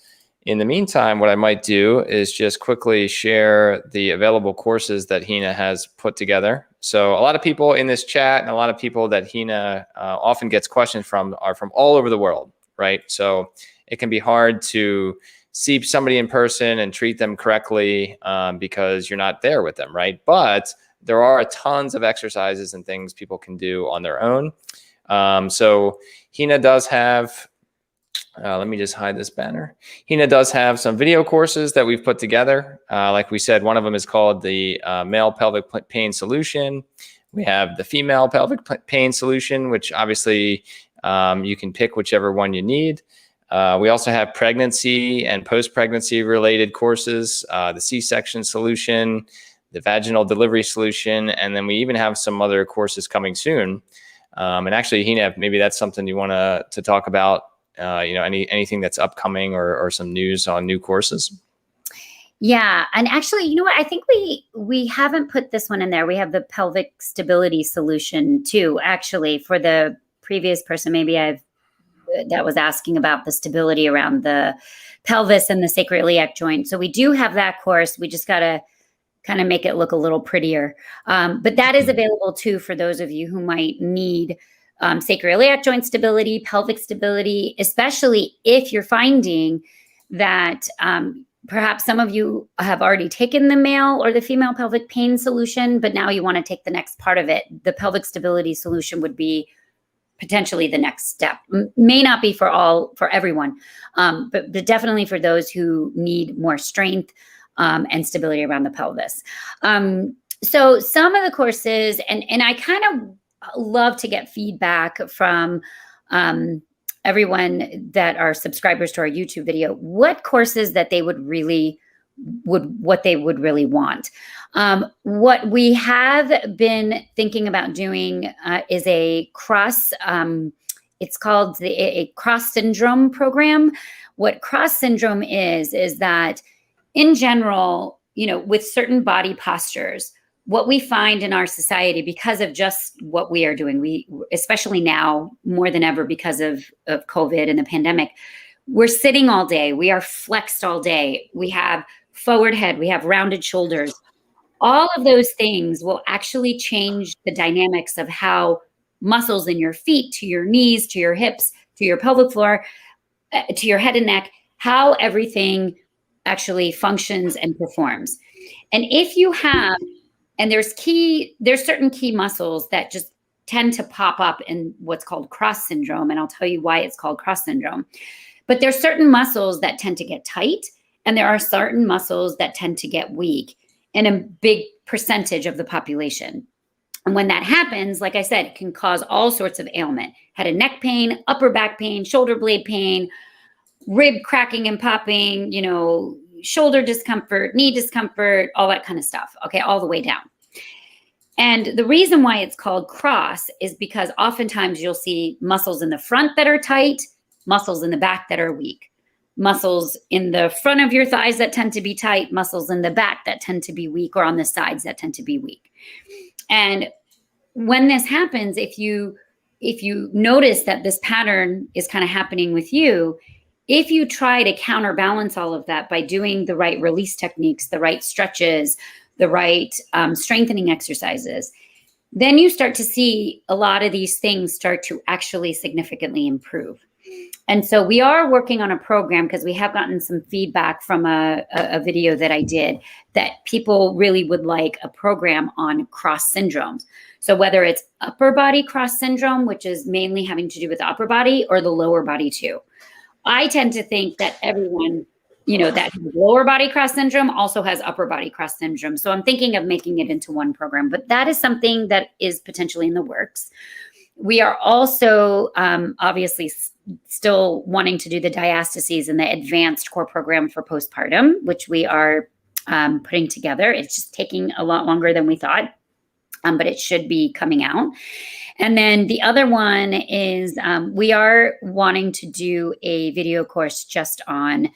S1: In the meantime, what I might do is just quickly share the available courses that Hina has put together. So a lot of people in this chat and a lot of people that Hina often gets questions from are from all over the world, right? So it can be hard to see somebody in person and treat them correctly because you're not there with them, right? But there are tons of exercises and things people can do on their own. So Hina does have, let me just hide this banner. Hina does have some video courses that we've put together. Like we said, one of them is called the Male Pelvic Pain Solution. We have the Female Pelvic Pain Solution, which obviously you can pick whichever one you need. We also have pregnancy and post-pregnancy related courses, the C-section solution, the vaginal delivery solution, and then we even have some other courses coming soon. And actually, Hina, maybe that's something you want to talk about, anything that's upcoming or some news on new courses.
S2: Yeah. And actually, you know what? I think we haven't put this one in there. We have the pelvic stability solution too, actually, for the previous person. Maybe that was asking about the stability around the pelvis and the sacroiliac joint. So we do have that course. We just got to kind of make it look a little prettier. But that is available too for those of you who might need sacroiliac joint stability, pelvic stability, especially if you're finding that perhaps some of you have already taken the male or the female pelvic pain solution, but now you want to take the next part of it. The pelvic stability solution would be potentially the next step. May not be for everyone, but definitely for those who need more strength and stability around the pelvis. So some of the courses, and I kind of love to get feedback from everyone that are subscribers to our YouTube video, what courses that they would really want. What we have been thinking about doing is a cross, it's called a cross syndrome program. What cross syndrome is that in general, with certain body postures, what we find in our society, because of just what we are doing, we, especially now more than ever because of COVID and the pandemic, we're sitting all day. We are flexed all day. We have forward head. We have rounded shoulders. All of those things will actually change the dynamics of how muscles in your feet, to your knees, to your hips, to your pelvic floor, to your head and neck, how everything actually functions and performs. And if you have, and there's certain key muscles that just tend to pop up in what's called cross syndrome. And I'll tell you why it's called cross syndrome. But there's certain muscles that tend to get tight, and there are certain muscles that tend to get weak in a big percentage of the population. And when that happens, like I said, it can cause all sorts of ailment, head and neck pain, upper back pain, shoulder blade pain, rib cracking and popping, shoulder discomfort, knee discomfort, all that kind of stuff. Okay, all the way down. And the reason why it's called cross is because oftentimes you'll see muscles in the front that are tight, muscles in the back that are weak, muscles in the front of your thighs that tend to be tight, muscles in the back that tend to be weak, or on the sides that tend to be weak. And when this happens, if you notice that this pattern is kind of happening with you, if you try to counterbalance all of that by doing the right release techniques, the right stretches, the right strengthening exercises, then you start to see a lot of these things start to actually significantly improve. And so we are working on a program because we have gotten some feedback from a video that I did that people really would like a program on cross syndromes. So whether it's upper body cross syndrome, which is mainly having to do with the upper body, or the lower body too. I tend to think that everyone, that has lower body cross syndrome also has upper body cross syndrome. So I'm thinking of making it into one program, but that is something that is potentially in the works. We are also obviously still wanting to do the diastases and the advanced core program for postpartum, which we are putting together. It's just taking a lot longer than we thought, but it should be coming out. And then the other one is we are wanting to do a video course just on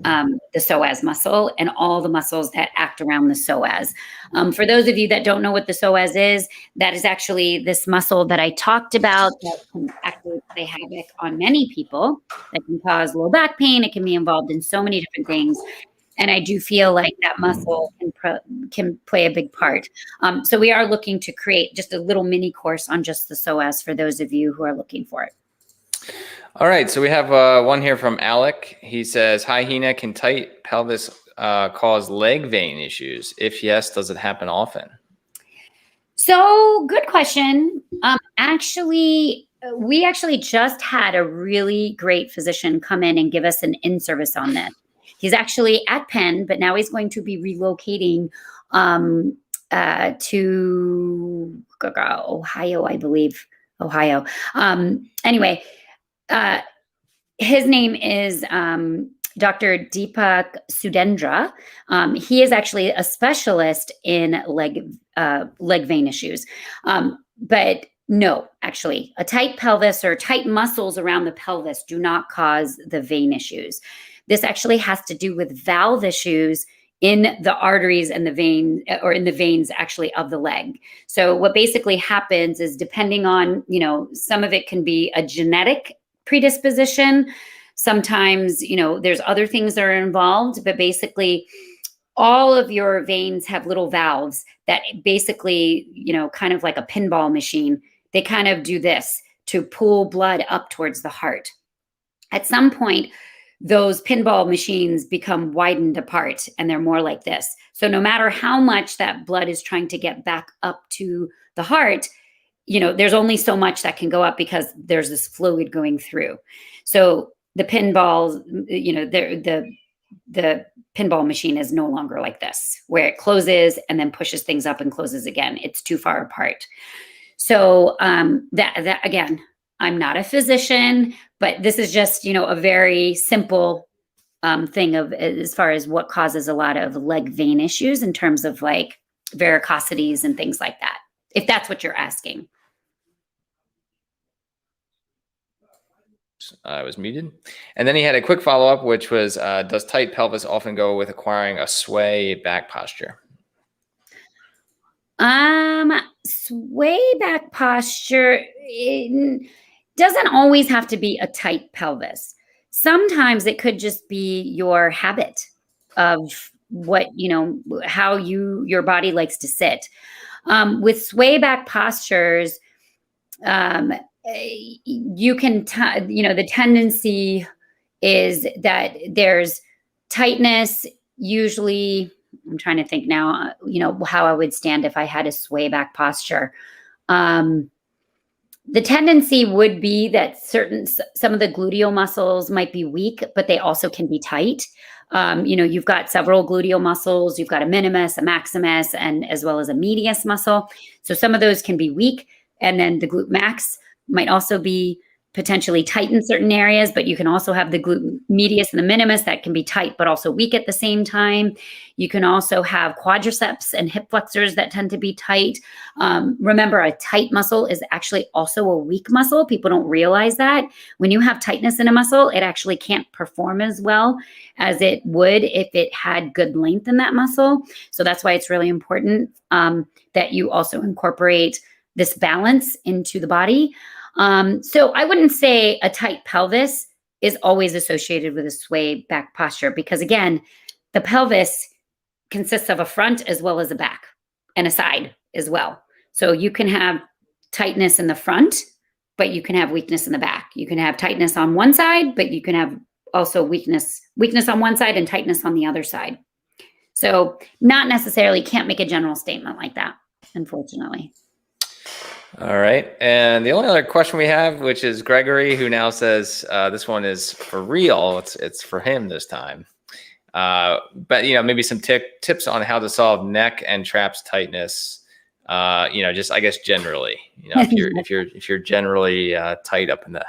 S2: the psoas muscle and all the muscles that act around the psoas. For those of you that don't know what the psoas is, that is actually this muscle that I talked about that can actually play havoc on many people, that can cause low back pain. It can be involved in so many different things. And I do feel like that muscle can play a big part. So we are looking to create just a little mini course on just the psoas for those of you who are looking for it.
S1: All right, so we have one here from Alec. He says, "Hi, Hina, can tight pelvis cause leg vein issues? If yes, does it happen often?"
S2: So good question. We actually just had a really great physician come in and give us an in-service on this. He's actually at Penn, but now he's going to be relocating to Ohio, I believe. Ohio. Anyway, his name is Dr. Deepak Sudendra. He is actually a specialist in leg vein issues. But no, actually, a tight pelvis or tight muscles around the pelvis do not cause the vein issues. This actually has to do with valve issues in the arteries and the vein, or in the veins actually of the leg. So what basically happens is, depending on, some of it can be a genetic predisposition. Sometimes, there's other things that are involved, but basically all of your veins have little valves that basically, kind of like a pinball machine, they kind of do this to pull blood up towards the heart. At some point, those pinball machines become widened apart and they're more like this. So no matter how much that blood is trying to get back up to the heart, there's only so much that can go up because there's this fluid going through. So the pinballs, the pinball machine is no longer like this, where it closes and then pushes things up and closes again. It's too far apart. So that again, I'm not a physician, but this is just, a very simple thing of as far as what causes a lot of leg vein issues in terms of like varicosities and things like that, if that's what you're asking.
S1: I was muted. And then he had a quick follow-up, which was, does tight pelvis often go with acquiring a sway back posture?
S2: Sway back posture, it doesn't always have to be a tight pelvis. Sometimes it could just be your habit of what, how your body likes to sit. With sway back postures, you can, the tendency is that there's tightness. Usually, I'm trying to think now, how I would stand if I had a sway back posture. The tendency would be that some of the gluteal muscles might be weak, but they also can be tight. You've got several gluteal muscles. You've got a minimus, a maximus, and as well as a medius muscle. So some of those can be weak. And then the glute max might also be potentially tight in certain areas, but you can also have the glute medius and the minimus that can be tight, but also weak at the same time. You can also have quadriceps and hip flexors that tend to be tight. Remember, a tight muscle is actually also a weak muscle. People don't realize that. When you have tightness in a muscle, it actually can't perform as well as it would if it had good length in that muscle. So that's why it's really important that you also incorporate this balance into the body. So I wouldn't say a tight pelvis is always associated with a sway back posture, because again, the pelvis consists of a front as well as a back and a side as well. So you can have tightness in the front but you can have weakness in the back. You can have tightness on one side, but you can have also weakness on one side and tightness on the other side. So not necessarily, can't make a general statement like that, unfortunately.
S1: All right. And the only other question we have, which is Gregory, who now says this one is for real. It's for him this time. But, you know, maybe some tips on how to solve neck and traps tightness. You know, just I guess generally, you know, if you're generally tight up in the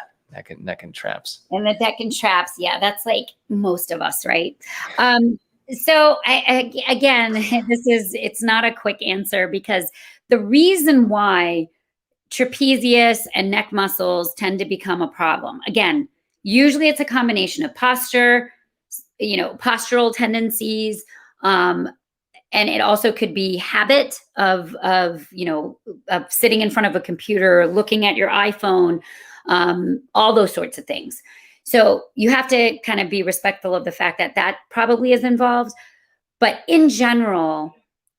S1: neck and traps.
S2: And the neck and traps, yeah, that's like most of us, right? So again, it's not a quick answer, because the reason why trapezius and neck muscles tend to become a problem, again, usually it's a combination of posture, you know, postural tendencies, and it also could be habit of you know, of sitting in front of a computer, looking at your iPhone, all those sorts of things. So you have to kind of be respectful of the fact that that probably is involved. But in general,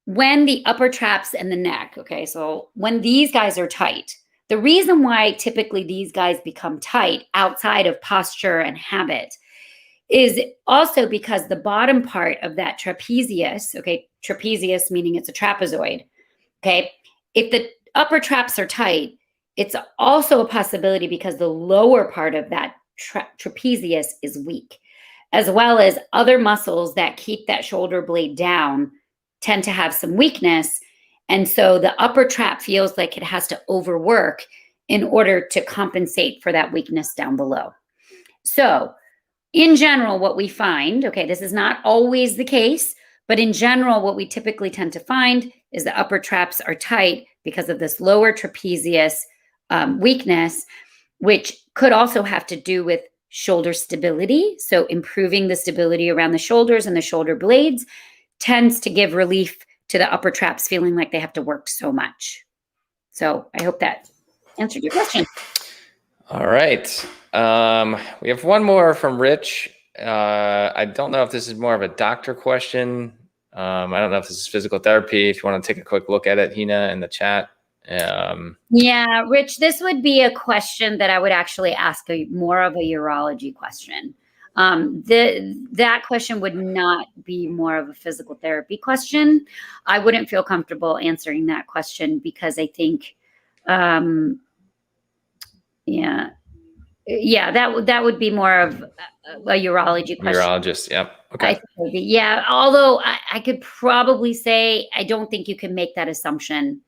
S2: when the upper traps and the neck, okay, so when these guys are tight, the reason why typically these guys become tight outside of posture and habit is also because the bottom part of that trapezius, okay, trapezius meaning it's a trapezoid, okay, if the upper traps are tight, it's also a possibility because the lower part of that trapezius is weak, as well as other muscles that keep that shoulder blade down tend to have some weakness. And so the upper trap feels like it has to overwork in order to compensate for that weakness down below. So in general, what we find, okay, this is not always the case, but in general, what we typically tend to find is the upper traps are tight because of this lower trapezius weakness, which could also have to do with shoulder stability. So improving the stability around the shoulders and the shoulder blades tends to give relief to the upper traps feeling like they have to work so much. So I hope that answered your question.
S1: All right. We have one more from Rich. I don't know if this is more of a doctor question. I don't know if this is physical therapy. If you want to take a quick look at it, Hina, in the chat.
S2: Yeah, Rich, this would be a question that I would actually ask more of a urology question. That question would not be more of a physical therapy question. I wouldn't feel comfortable answering that question because I think, that would be more of a urology question.
S1: Urologist, yep. Okay.
S2: Yeah, although I could probably say I don't think you can make that assumption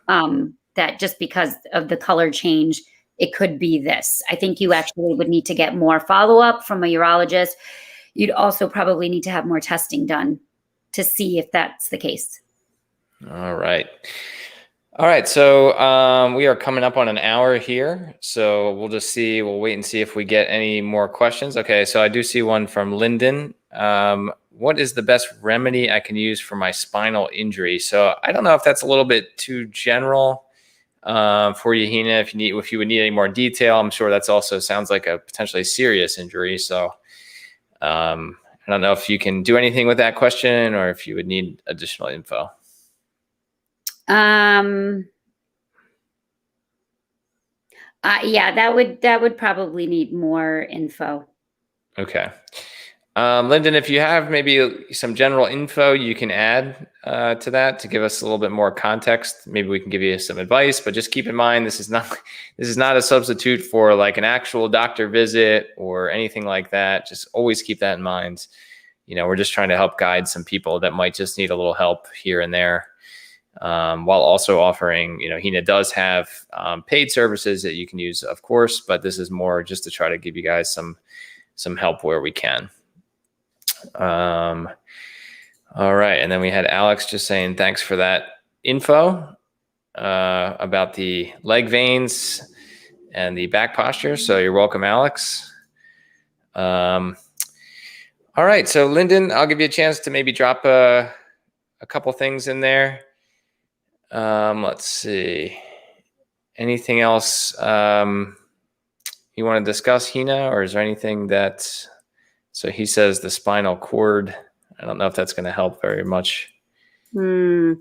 S2: that just because of the color change, it could be this. I think you actually would need to get more follow-up from a urologist. You'd also probably need to have more testing done to see if that's the case.
S1: All right. All right. So we are coming up on an hour here. So we'll wait and see if we get any more questions. Okay. So I do see one from Lyndon. What is the best remedy I can use for my spinal injury? So I don't know if that's a little bit too general for you, Hina. If you would need any more detail, I'm sure that's also sounds like a potentially serious injury. So I don't know if you can do anything with that question or if you would need additional info.
S2: Yeah, that would probably need more info.
S1: Okay. Lyndon, if you have maybe some general info you can add to that to give us a little bit more context, maybe we can give you some advice, but just keep in mind, this is not a substitute for like an actual doctor visit or anything like that. Just always keep that in mind. You know, we're just trying to help guide some people that might just need a little help here and there. While also offering, you know, Hina does have paid services that you can use, of course, but this is more just to try to give you guys some help where we can. All right. And then we had Alex just saying, thanks for that info about the leg veins and the back posture. So you're welcome, Alex. All right. So Lyndon, I'll give you a chance to maybe drop a couple things in there. Let's see. Anything else you want to discuss, Hina, or is there anything that... So he says the spinal cord. I don't know if that's going to help very much.
S2: Yeah,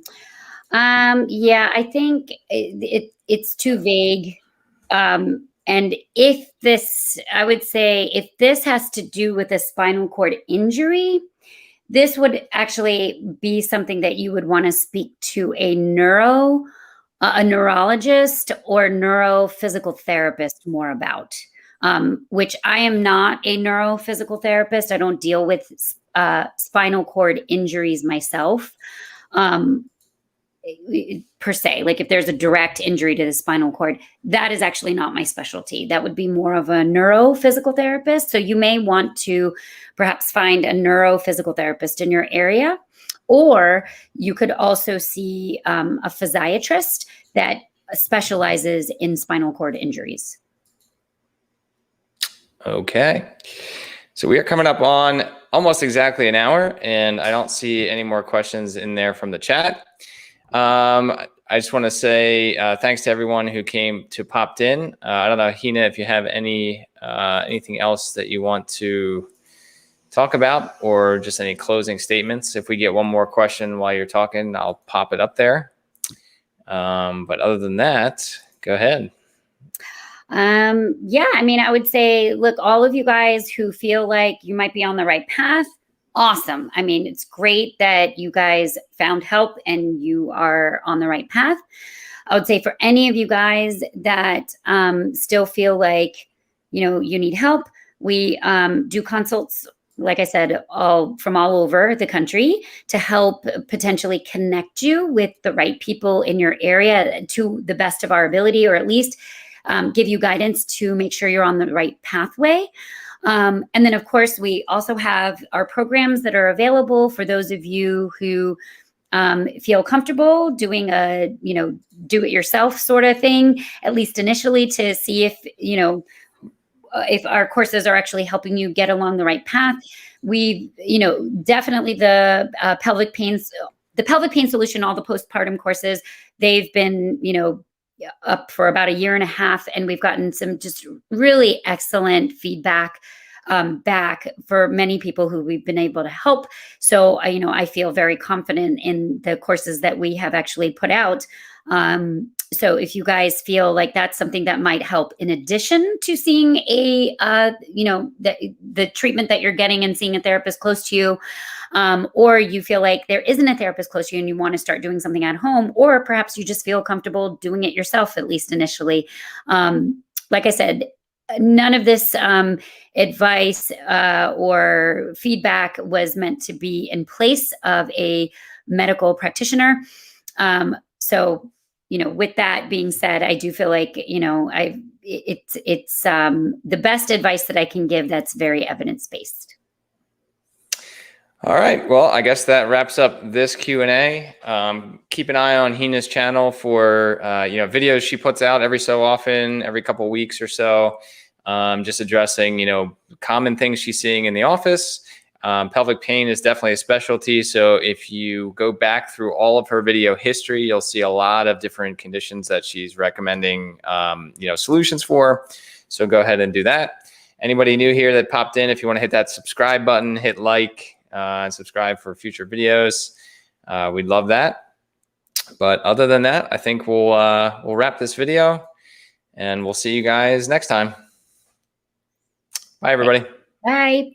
S2: I think it's too vague And if this, I would say, if this has to do with a spinal cord injury, this would actually be something that you would want to speak to a neurologist or neurophysical therapist more about, which I am not a neurophysical therapist. I don't deal with spinal cord injuries myself. Per se, like if there's a direct injury to the spinal cord, that is actually not my specialty. That would be more of a neurophysical therapist. So you may want to perhaps find a neurophysical therapist in your area, or you could also see a physiatrist that specializes in spinal cord injuries.
S1: Okay. So we are coming up on almost exactly an hour, and I don't see any more questions in there from the chat. I just want to say thanks to everyone who popped in. I don't know, Hina, if you have anything else that you want to talk about, or just any closing statements. If we get one more question while you're talking, I'll pop it up there. But other than that, go ahead.
S2: Yeah, I mean, I would say, look, all of you guys who feel like you might be on the right path, awesome. I mean, it's great that you guys found help and you are on the right path. I would say for any of you guys that still feel like, you need help, we do consults, like I said, from all over the country to help potentially connect you with the right people in your area to the best of our ability, or at least give you guidance to make sure you're on the right pathway. And then, of course, we also have our programs that are available for those of you who feel comfortable doing a, do-it-yourself sort of thing, at least initially, to see if, if our courses are actually helping you get along the right path. We, definitely the pelvic pain solution, all the postpartum courses, they've been, up for about 1.5 years, and we've gotten some just really excellent feedback back for many people who we've been able to help. So, I feel very confident in the courses that we have actually put out. So if you guys feel like that's something that might help in addition to seeing the treatment that you're getting and seeing a therapist close to you, or you feel like there isn't a therapist close to you and you want to start doing something at home, or perhaps you just feel comfortable doing it yourself, at least initially. Like I said, none of this advice or feedback was meant to be in place of a medical practitioner. So, with that being said, I do feel like, it's the best advice that I can give that's very evidence-based.
S1: All right. Well, I guess that wraps up this Q&A. Keep an eye on Hina's channel for, videos she puts out every so often, every couple of weeks or so, just addressing, common things she's seeing in the office. Pelvic pain is definitely a specialty. So if you go back through all of her video history, you'll see a lot of different conditions that she's recommending, solutions for. So go ahead and do that. Anybody new here that popped in, if you want to hit that subscribe button, hit like, and subscribe for future videos. We'd love that. But other than that, I think we'll wrap this video, and we'll see you guys next time. Bye, everybody.
S2: Bye.